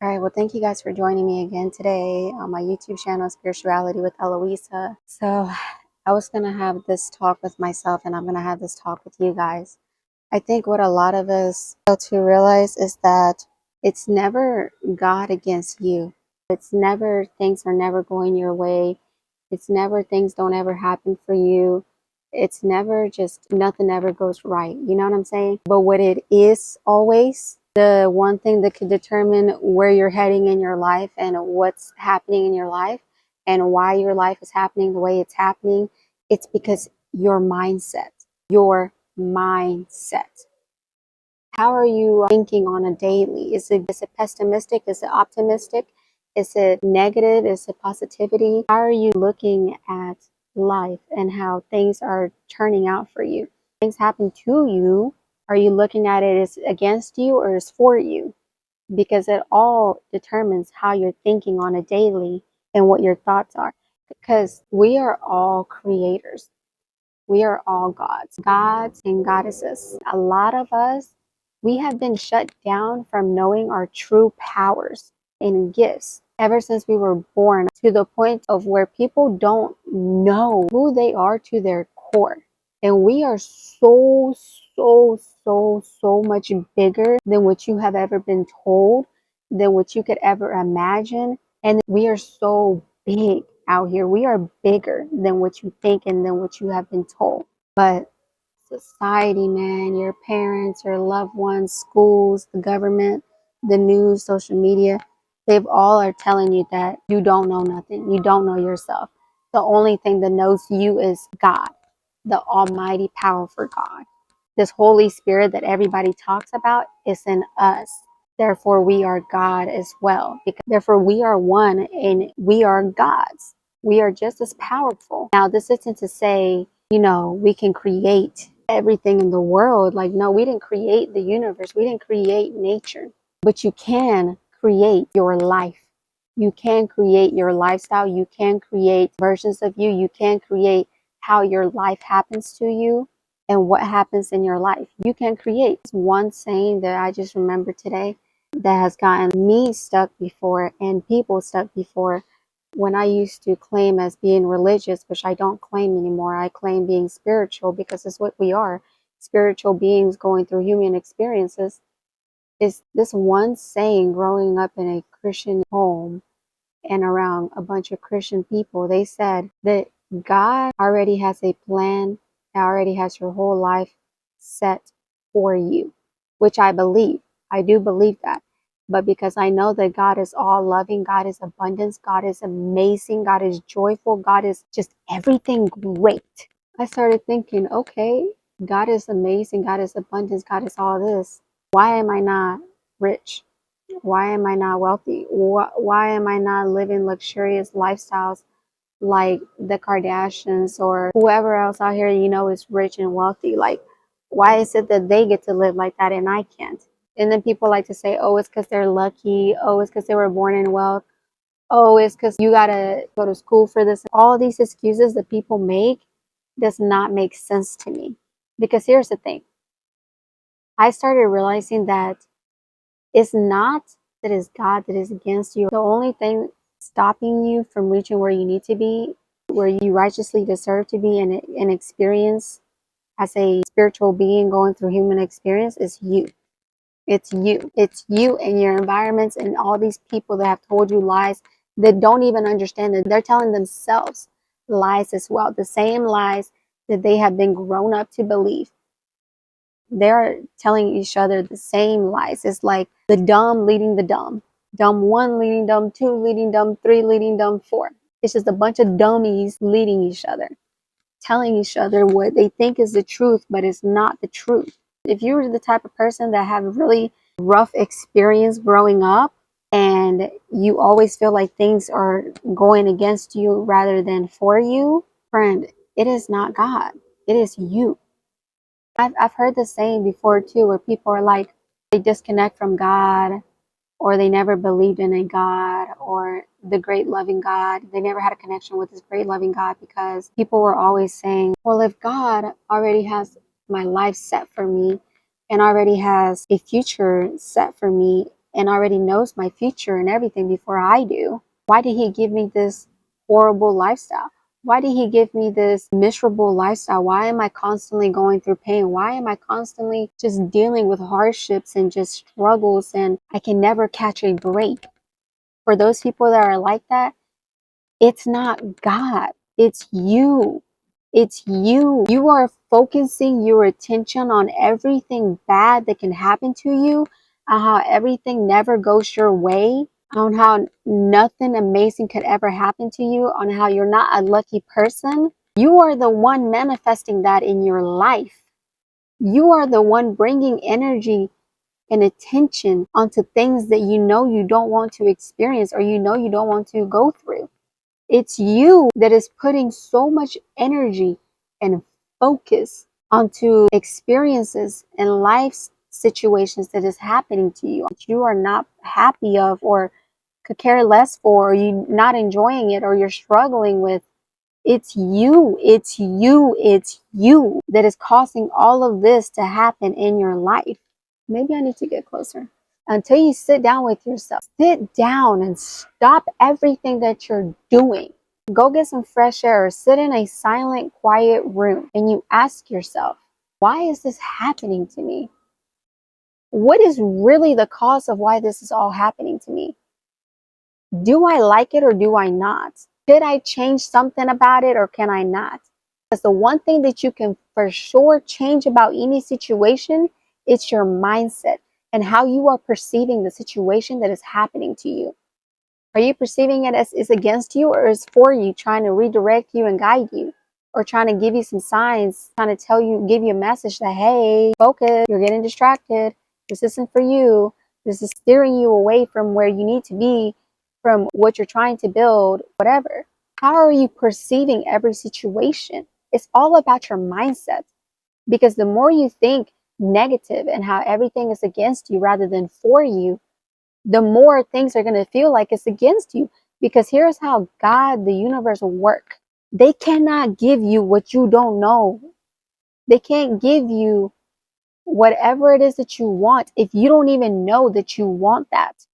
All right, well, thank you guys for joining me again today on my YouTube channel, Spirituality with Eloisa. So, I was going to have this talk with myself, and I'm going to have this talk with you guys. I think what a lot of us fail to realize is that it's never God against you. It's never things are never going your way. It's never things don't ever happen for you. It's never just nothing ever goes right. You know what I'm saying? But what it is always, the one thing that could determine where you're heading in your life and what's happening in your life and why your life is happening the way it's happening, it's because your mindset, your mindset. How are you thinking on a daily? Is it pessimistic? Is it optimistic? Is it negative? Is it positivity? How are you looking at life and how things are turning out for you? Things happen to you. Are you looking at it as against you or as for you? Because it all determines how you're thinking on a daily and what your thoughts are. Because we are all creators. We are all gods and goddesses. A lot of us, we have been shut down from knowing our true powers and gifts ever since we were born, to the point of where people don't know who they are to their core. And we are so much bigger than what you have ever been told, than what you could ever imagine. And we are so big out here. We are bigger than what you think and than what you have been told. But society, man, your parents, your loved ones, schools, the government, the news, social media, they've all are telling you that you don't know nothing. You don't know yourself. The only thing that knows you is God, the almighty powerful God. This Holy Spirit that everybody talks about is in us. Therefore, we are God as well. Because therefore, we are one and we are gods. We are just as powerful. Now, this isn't to say, we can create everything in the world. Like, no, we didn't create the universe. We didn't create nature. But you can create your life. You can create your lifestyle. You can create versions of you. You can create how your life happens to you and what happens in your life. You can create. One saying that I just remember today that has gotten me stuck before and people stuck before, when I used to claim as being religious, which I don't claim anymore. I claim being spiritual because it's what we are, spiritual beings going through human experiences. Is this one saying growing up in a Christian home and around a bunch of Christian people? They said that God already has a plan, already has your whole life set for you, which I believe. I do believe that. But because I know that God is all loving, God is abundance, God is amazing, God is joyful, God is just everything great. I started thinking, okay, God is amazing, God is abundance, God is all this. Why am I not rich? Why am I not wealthy? Why am I not living luxurious lifestyles like the Kardashians or whoever else out here, is rich and wealthy? Like, why is it that they get to live like that and I can't? And then people like to say, oh, it's because they're lucky. Oh, it's because they were born in wealth. Oh, it's because you got to go to school for this. All these excuses that people make does not make sense to me. Because here's the thing. I started realizing that it's not that it's God that is against you. The only thing stopping you from reaching where you need to be, where you righteously deserve to be and experience as a spiritual being going through human experience, is you. It's you. It's you and your environments and all these people that have told you lies that don't even understand that they're telling themselves lies as well. The same lies that they have been grown up to believe. They're telling each other the same lies. It's like the dumb leading the dumb. Dumb one leading dumb two, leading dumb three, leading dumb four. It's just a bunch of dummies leading each other, telling each other what they think is the truth, but it's not the truth. If you're the type of person that have really rough experience growing up and you always feel like things are going against you rather than for you, friend, it is not God. It is you. I've heard the saying before too, where people are like, they disconnect from God, or they never believed in a God or the great loving God. They never had a connection with this great loving God because people were always saying, well, if God already has my life set for me and already has a future set for me, and already knows my future and everything before I do. Why did he give me this horrible lifestyle? Why did he give me this miserable lifestyle? Why am I constantly going through pain? Why am I constantly just dealing with hardships and just struggles and I can never catch a break? For those people that are like that, it's not God, it's you. It's you. You are focusing your attention on everything bad that can happen to you, on how everything never goes your way, on how nothing amazing could ever happen to you, on how you're not a lucky person. You are the one manifesting that in your life. You are the one bringing energy and attention onto things that you know you don't want to experience or you know you don't want to go through. It's you that is putting so much energy and focus onto experiences and life situations that is happening to you that you are not happy of or could care less for, or you not enjoying it or you're struggling with. It's you, it's you, it's you that is causing all of this to happen in your life. Maybe I need to get closer. Until you sit down with yourself, sit down and stop everything that you're doing. Go get some fresh air or sit in a silent, quiet room and you ask yourself, why is this happening to me? What is really the cause of why this is all happening to me? Do I like it or do I not? Did I change something about it or can I not? Because the one thing that you can for sure change about any situation, it's your mindset and how you are perceiving the situation that is happening to you. Are you perceiving it as is against you or is for you, trying to redirect you and guide you? Or trying to give you some signs, trying to tell you, give you a message that, hey, focus, you're getting distracted. This isn't for you. This is steering you away from where you need to be, from what you're trying to build, whatever. How are you perceiving every situation? It's all about your mindset. Because the more you think negative and how everything is against you rather than for you, the more things are going to feel like it's against you. Because here's how God, the universe work. They cannot give you what you don't know. They can't give you whatever it is that you want if you don't even know that you want that.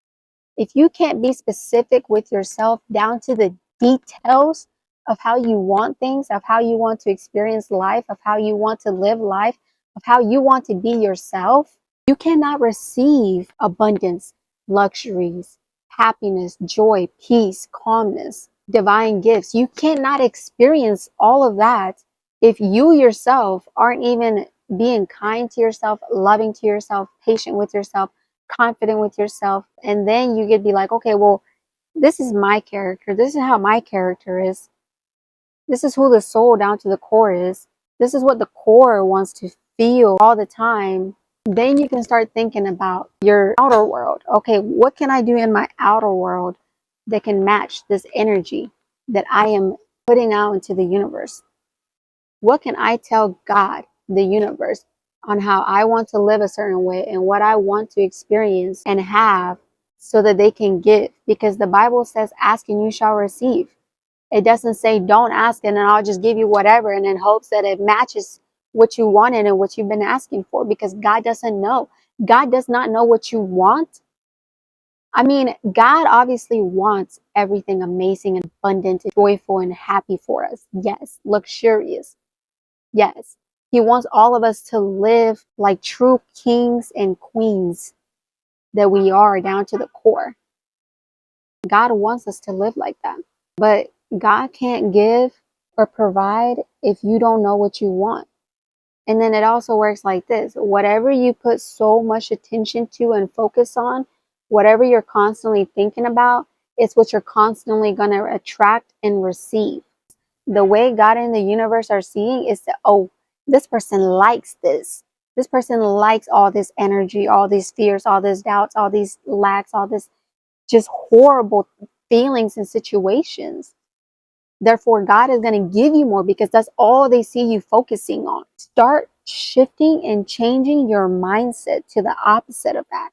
If you can't be specific with yourself down to the details of how you want things, of how you want to experience life, of how you want to live life, of how you want to be yourself, you cannot receive abundance, luxuries, happiness, joy, peace, calmness, divine gifts. You cannot experience all of that if you yourself aren't even being kind to yourself, loving to yourself, patient with yourself, confident with yourself. And then you could be like, okay, well, this is my character. This is how my character is. This is who the soul down to the core is. This is what the core wants to feel all the time. Then you can start thinking about your outer world. Okay, what can I do in my outer world that can match this energy that I am putting out into the universe? What can I tell God, the universe, on how I want to live a certain way and what I want to experience and have so that they can give? Because the Bible says, ask and you shall receive. It doesn't say don't ask and then I'll just give you whatever and in hopes that it matches what you wanted and what you've been asking for, because God doesn't know. God does not know what you want. I mean, God obviously wants everything amazing and abundant and joyful and happy for us. Yes, luxurious. Yes, he wants all of us to live like true kings and queens that we are down to the core. God wants us to live like that. But God can't give or provide if you don't know what you want. And then it also works like this. Whatever you put so much attention to and focus on, whatever you're constantly thinking about, it's what you're constantly going to attract and receive. The way God and the universe are seeing is that, oh, this person likes this. This person likes all this energy, all these fears, all these doubts, all these lacks, all this just horrible feelings and situations. Therefore, God is going to give you more because that's all they see you focusing on. Start shifting and changing your mindset to the opposite of that,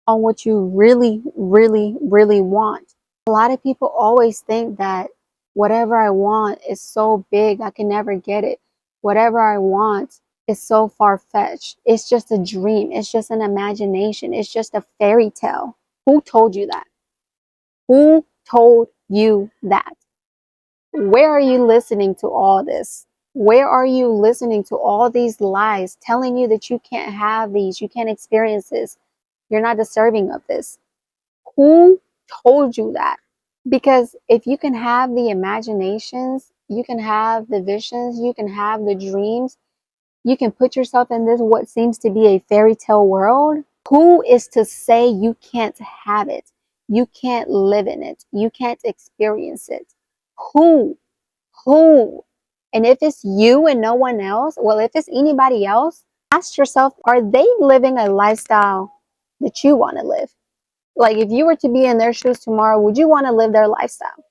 on what you really, really, really want. A lot of people always think that whatever I want is so big, I can never get it. Whatever I want is so far-fetched. It's just a dream. It's just an imagination. It's just a fairy tale. Who told you that? Who told you that? Where are you listening to all this? Where are you listening to all these lies telling you that you can't have these, you can't experience this, you're not deserving of this? Who told you that? Because if you can have the imaginations, you can have the visions, you can have the dreams, you can put yourself in this what seems to be a fairy tale world. Who is to say you can't have it? You can't live in it. You can't experience it. Who? Who? And if it's you and no one else, well, if it's anybody else, ask yourself, are they living a lifestyle that you want to live? Like, if you were to be in their shoes tomorrow, would you want to live their lifestyle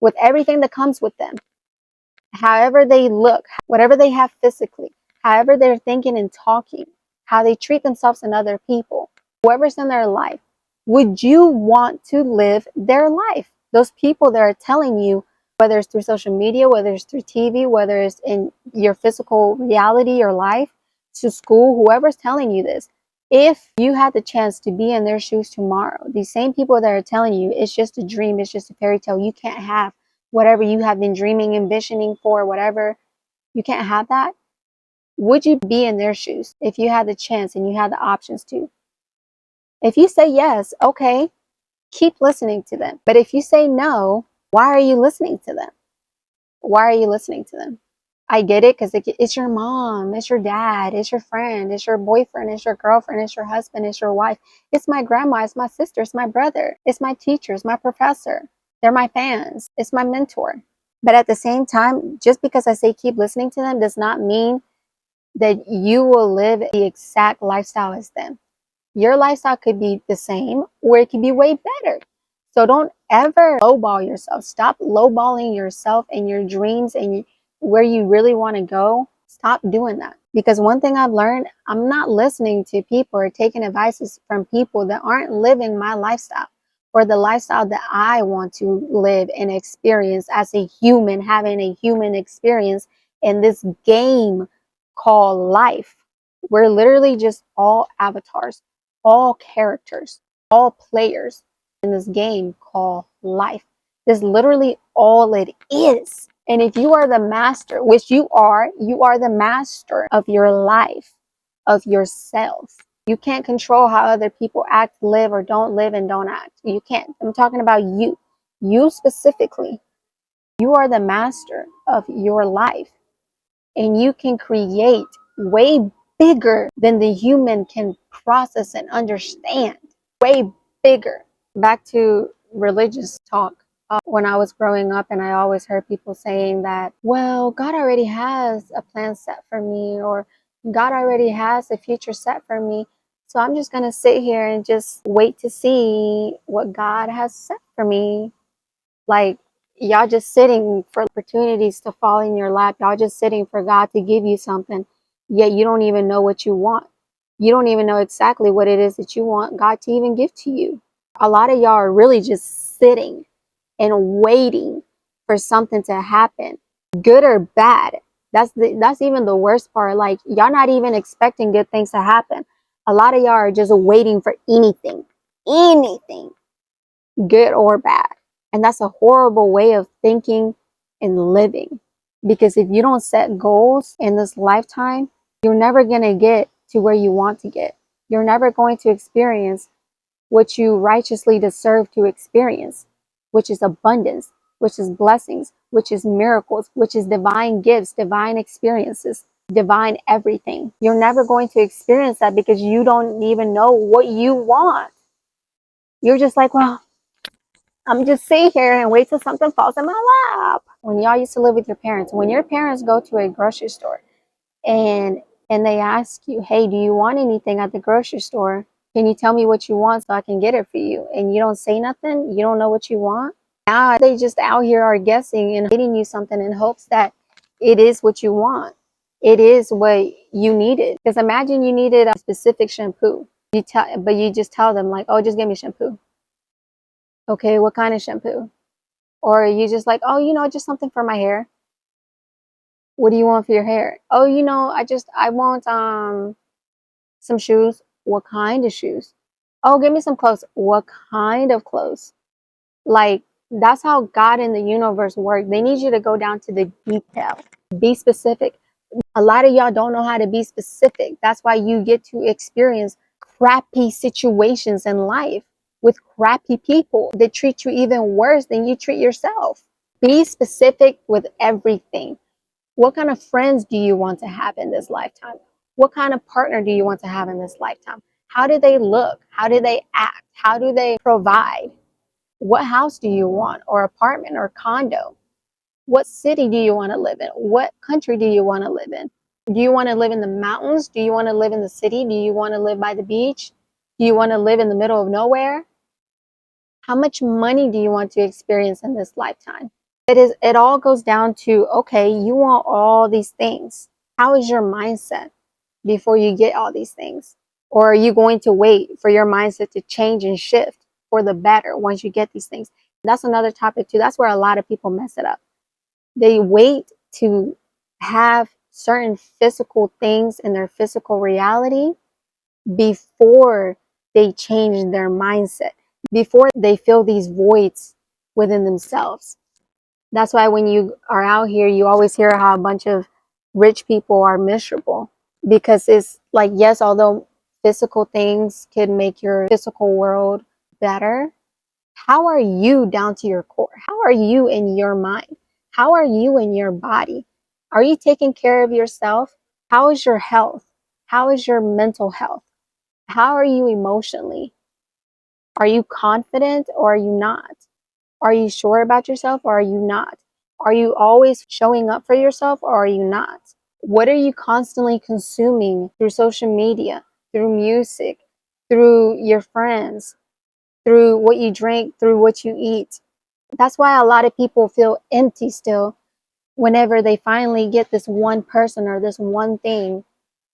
with everything that comes with them? However they look, whatever they have physically, however they're thinking and talking, how they treat themselves and other people, whoever's in their life, would you want to live their life? Those people that are telling you, whether it's through social media, whether it's through TV, whether it's in your physical reality or life, to school, whoever's telling you this, if you had the chance to be in their shoes tomorrow, these same people that are telling you it's just a dream, it's just a fairy tale, you can't have whatever you have been dreaming, envisioning for, whatever, you can't have that. Would you be in their shoes if you had the chance and you had the options to? If you say yes, okay, keep listening to them. But if you say no, why are you listening to them? Why are you listening to them? I get it, because it's your mom, it's your dad, it's your friend, it's your boyfriend, it's your girlfriend, it's your husband, it's your wife, it's my grandma, it's my sister, it's my brother, it's my teacher, it's my professor. They're my fans, it's my mentor. But at the same time, just because I say keep listening to them does not mean that you will live the exact lifestyle as them. Your lifestyle could be the same or it could be way better. So don't ever lowball yourself. Stop lowballing yourself and your dreams and where you really want to go. Stop doing that. Because one thing I've learned, I'm not listening to people or taking advices from people that aren't living my lifestyle or the lifestyle that I want to live and experience as a human, having a human experience in this game called life. We're literally just all avatars, all characters, all players in this game called life. That's literally all it is. And if you are the master, which you are the master of your life, of yourself. You can't control how other people act, live, or don't live and don't act. You can't. I'm talking about you. You specifically. You are the master of your life. And you can create way bigger than the human can process and understand. Way bigger. Back to religious talk. When I was growing up, and I always heard people saying that, well, God already has a plan set for me, or God already has a future set for me. So I'm just going to sit here and just wait to see what God has set for me. Like, y'all just sitting for opportunities to fall in your lap. Y'all just sitting for God to give you something, yet you don't even know what you want. You don't even know exactly what it is that you want God to even give to you. A lot of y'all are really just sitting and waiting for something to happen, good or bad. That's even the worst part. Like, y'all not even expecting good things to happen. A lot of y'all are just waiting for anything, good or bad. And that's a horrible way of thinking and living. Because if you don't set goals in this lifetime, you're never going to get to where you want to get. You're never going to experience what you righteously deserve to experience, which is abundance, which is blessings, which is miracles, which is divine gifts, divine experiences, divine everything. You're never going to experience that because you don't even know what you want. You're just like, well, I'm just sit here and wait till something falls in my lap. When y'all used to live with your parents, when your parents go to a grocery store and they ask you, hey, do you want anything at the grocery store? Can you tell me what you want so I can get it for you? And you don't say nothing, you don't know what you want. Now they just out here are guessing and getting you something in hopes that it is what you want. It is what you needed. Because imagine you needed a specific shampoo. But you just tell them like, oh, just give me shampoo. Okay, what kind of shampoo? Or you just like, oh, just something for my hair. What do you want for your hair? Oh, I want some shoes. What kind of shoes? Oh, give me some clothes. What kind of clothes? Like, that's how God and the universe work. They need you to go down to the detail. Be specific. A lot of y'all don't know how to be specific. That's why you get to experience crappy situations in life with crappy people that treat you even worse than you treat yourself. Be specific with everything. What kind of friends do you want to have in this lifetime? What kind of partner do you want to have in this lifetime? How do they look? How do they act? How do they provide? What house do you want, or apartment, or condo? What city do you want to live in? What country do you want to live in? Do you want to live in the mountains? Do you want to live in the city? Do you want to live by the beach? Do you want to live in the middle of nowhere? How much money do you want to experience in this lifetime? It all goes down to, okay, you want all these things. How is your mindset before you get all these things? Or are you going to wait for your mindset to change and shift for the better once you get these things? That's another topic too. That's where a lot of people mess it up. They wait to have certain physical things in their physical reality before they change their mindset, before they fill these voids within themselves. That's why when you are out here, you always hear how a bunch of rich people are miserable, because it's like, yes, although physical things can make your physical world better, how are you down to your core? How are you in your mind? How are you in your body? Are you taking care of yourself? How is your health? How is your mental health? How are you emotionally? Are you confident or are you not? Are you sure about yourself or are you not? Are you always showing up for yourself or are you not? What are you constantly consuming through social media, through music, through your friends, through what you drink, through what you eat? That's why a lot of people feel empty still whenever they finally get this one person or this one thing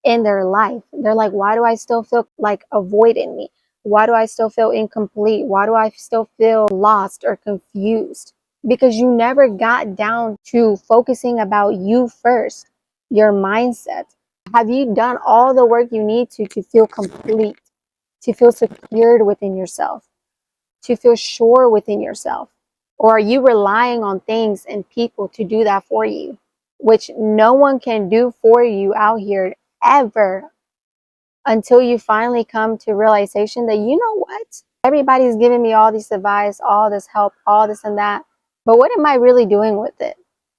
in their life. They're like, why do I still feel like a void in me? Why do I still feel incomplete? Why do I still feel lost or confused? Because you never got down to focusing about you first, your mindset. Have you done all the work you need to feel complete, to feel secured within yourself, to feel sure within yourself? Or are you relying on things and people to do that for you, which no one can do for you out here ever, until you finally come to realization that, you know what? Everybody's giving me all this advice, all this help, all this and that. But what am I really doing with it?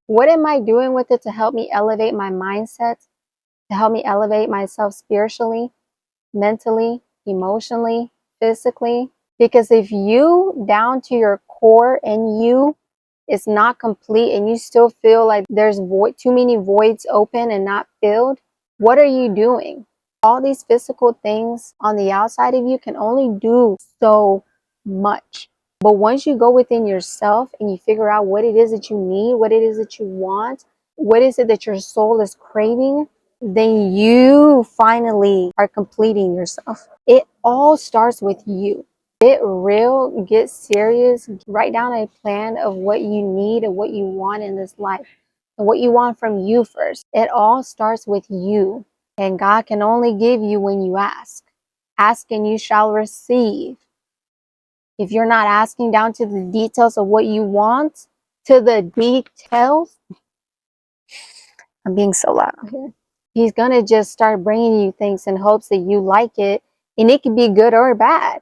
What am I doing with it to help me elevate my mindset, to help me elevate myself spiritually, mentally, emotionally, physically? Because if you down to your core and you is not complete and you still feel like there's too many voids open and not filled, what are you doing? All these physical things on the outside of you can only do so much. But once you go within yourself and you figure out what it is that you need, what it is that you want, what is it that your soul is craving, then you finally are completing yourself. It all starts with you. Get real, get serious, write down a plan of what you need and what you want in this life and what you want from you first. It all starts with you, and God can only give you when you ask. Ask and you shall receive. If you're not asking down to the details of what you want, to the details, I'm being so loud here. He's going to just start bringing you things in hopes that you like it, and it could be good or bad.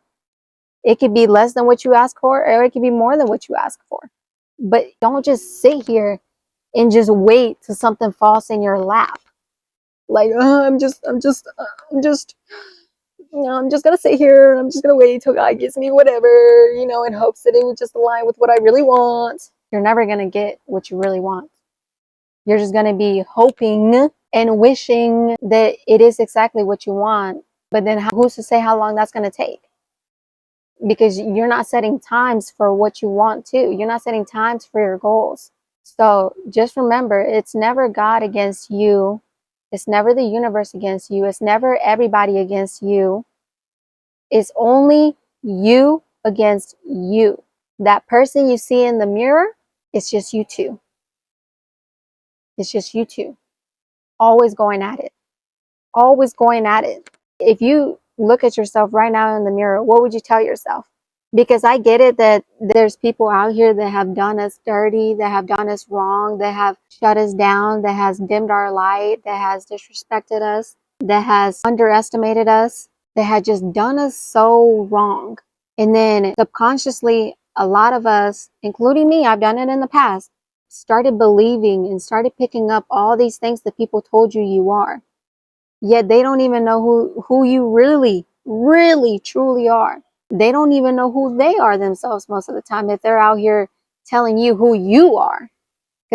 It could be less than what you ask for, or it could be more than what you ask for. But don't just sit here and just wait till something falls in your lap. Like, I'm just gonna sit here. I'm just gonna wait till God gives me whatever, in hopes that it would just align with what I really want. You're never gonna get what you really want. You're just gonna be hoping and wishing that it is exactly what you want. But then who's to say how long that's gonna take? Because you're not setting times for what you want to. You're not setting times for your goals. So just remember, it's never God against you. It's never the universe against you. It's never everybody against you. It's only you against you. That person you see in the mirror, it's just you two. It's just you two. always going at it, always going at it. If you look at yourself right now in the mirror, what would you tell yourself? Because I get it that there's people out here that have done us dirty, that have done us wrong, that have shut us down, that has dimmed our light, that has disrespected us, that has underestimated us, that had just done us so wrong. And then subconsciously, a lot of us, including me, I've done it in the past, started believing and started picking up all these things that people told you you are. Yet they don't even know who you really, truly are. They don't even know who they are themselves most of the time if they're out here telling you who you are.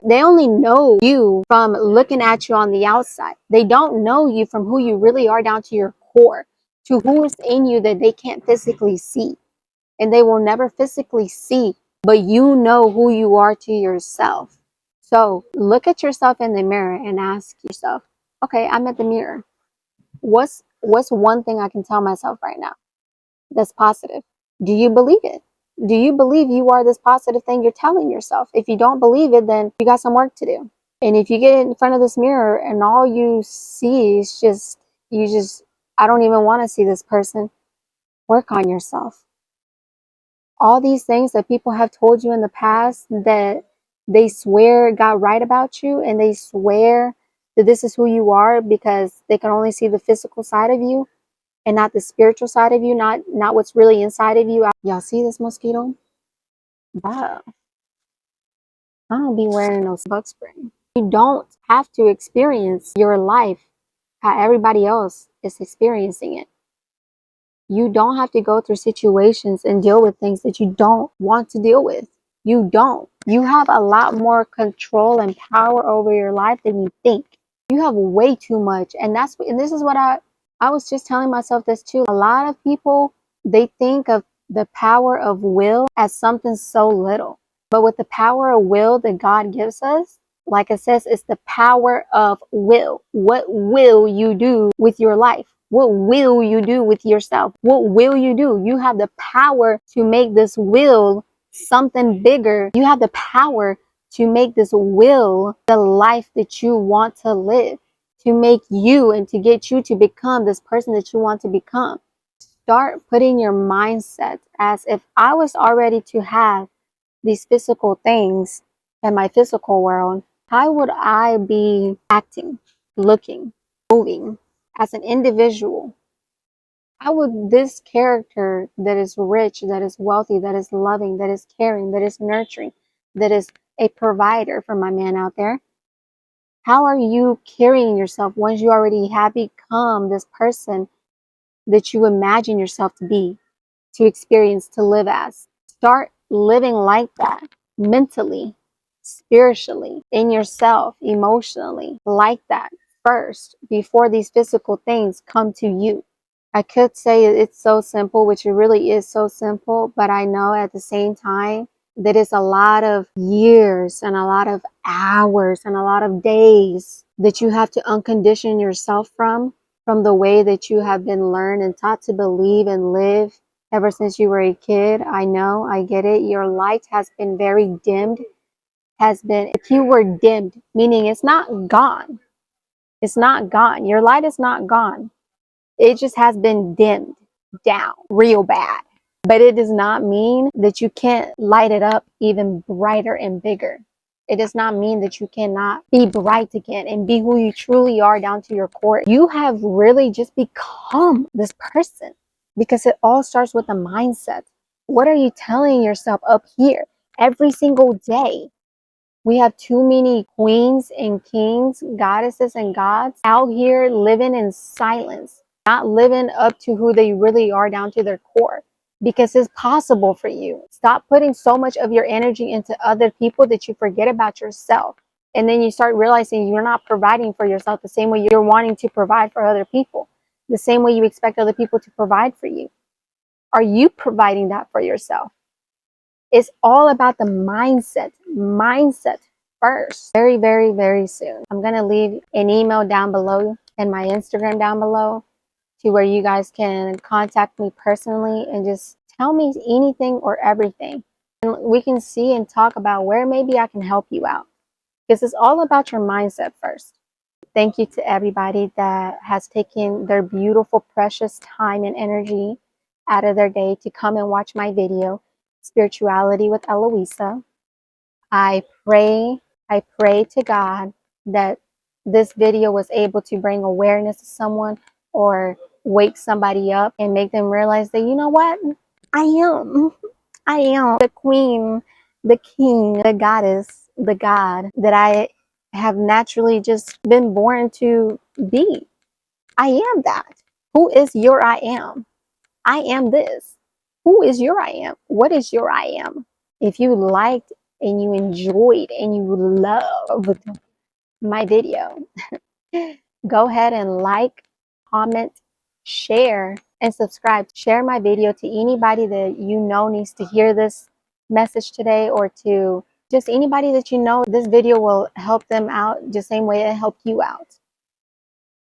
They only know you from looking at you on the outside. They don't know you from who you really are down to your core, to who's in you that they can't physically see. And they will never physically see, but you know who you are to yourself. So look at yourself in the mirror and ask yourself, okay, I'm at the mirror. What's one thing I can tell myself right now that's positive? Do you believe it? Do you believe you are this positive thing you're telling yourself? If you don't believe it, then you got some work to do. And if you get in front of this mirror and all you see is just I don't even want to see this person, work on yourself. All these things that people have told you in the past that they swear got right about you, and they swear that this is who you are because they can only see the physical side of you and not the spiritual side of you, not what's really inside of you. Y'all see this mosquito? Wow. I don't be wearing no bug spray. You don't have to experience your life how everybody else is experiencing it. You don't have to go through situations and deal with things that you don't want to deal with. You don't. You have a lot more control and power over your life than you think. You have way too much. And this is what I was just telling myself this too. A lot of people, they think of the power of will as something so little. But with the power of will that God gives us, like it says, it's the power of will. What will you do with your life? What will you do with yourself? What will you do? You have the power to make this will something bigger. You have the power to make this will the life that you want to live, to make you and to get you to become this person that you want to become. Start putting your mindset as if I was already to have these physical things in my physical world, how would I be acting, looking, moving as an individual? How would this character that is rich, that is wealthy, that is loving, that is caring, that is nurturing, that is a provider for my man out there, how are you carrying yourself once you already have become this person that you imagine yourself to be, to experience, to live as? Start living like that mentally, spiritually, in yourself, emotionally, like that first before these physical things come to you. I could say it's so simple, which it really is so simple, but I know at the same time that it's a lot of years and a lot of hours and a lot of days that you have to uncondition yourself from the way that you have been learned and taught to believe and live ever since you were a kid. I know, I get it. Your light has been very dimmed, has been, the keyword dimmed, meaning it's not gone. It's not gone. Your light is not gone. It just has been dimmed down real bad. But it does not mean that you can't light it up even brighter and bigger. It does not mean that you cannot be bright again and be who you truly are down to your core. You have really just become this person because it all starts with a mindset. What are you telling yourself up here every single day? We have too many queens and kings, goddesses and gods out here living in silence, not living up to who they really are down to their core, because it's possible for you. Stop putting so much of your energy into other people that you forget about yourself. And then you start realizing you're not providing for yourself the same way you're wanting to provide for other people, the same way you expect other people to provide for you. Are you providing that for yourself? It's all about the mindset. Mindset first. Very, very, very soon. I'm going to leave an email down below and my Instagram down below to where you guys can contact me personally and just tell me anything or everything. And we can see and talk about where maybe I can help you out. Because it's all about your mindset first. Thank you to everybody that has taken their beautiful, precious time and energy out of their day to come and watch my video, Spirituality with Eloisa. I pray, I pray to God that this video was able to bring awareness to someone or wake somebody up and make them realize that, you know what? I am. I am the queen, the king, the goddess, the God that I have naturally just been born to be. I am that. Who is your I am? I am this. Who is your I am? What is your I am? If you liked and you enjoyed and you loved my video, go ahead and like, comment, share, and subscribe. Share my video to anybody that you know needs to hear this message today, or to just anybody that you know this video will help them out the same way it helped you out.